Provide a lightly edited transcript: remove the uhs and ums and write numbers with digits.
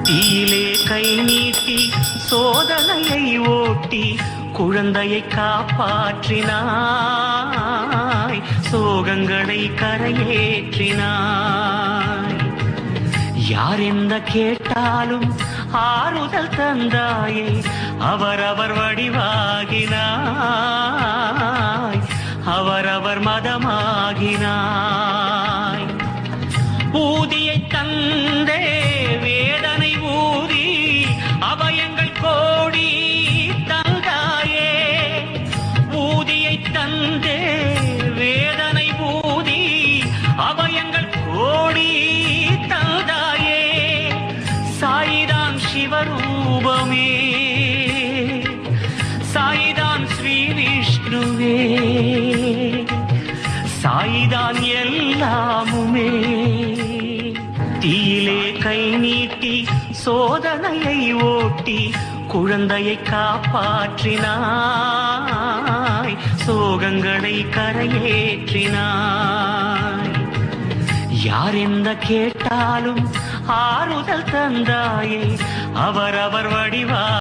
தீயிலே கை நீட்டி சோதனையை ஓட்டி குழந்தையை காப்பாற்றினாய், சோகங்களை கரையேற்றினாய். யார் என்ன கேட்டாலும் ஆறுதல் தந்தாயே, அவரவர் வடிவாகினாய், அவரவர் மதமாகினாய். ஊதியை தந்தே வேதனை ஊதி அபயங்கள் கோடி தந்தாயே, ஊதியை தந்தே வேதனை ஊதி அபயங்கள் கோடி தந்தாயே. சாயிதான் சிவரூபமே, சாயிதான் ஸ்ரீ விஷ்ணுவே, சாயிதான் எல்லாமுமே. தீயிலே கை நீட்டி சோதனையை ஓட்டி குழந்தையை காப்பாற்றினாய், சோகங்களை கரையேற்றினாய். யார் என்ன கேட்டாலும் ஆறுதல் தந்தாயே, அவரவர் வடிவா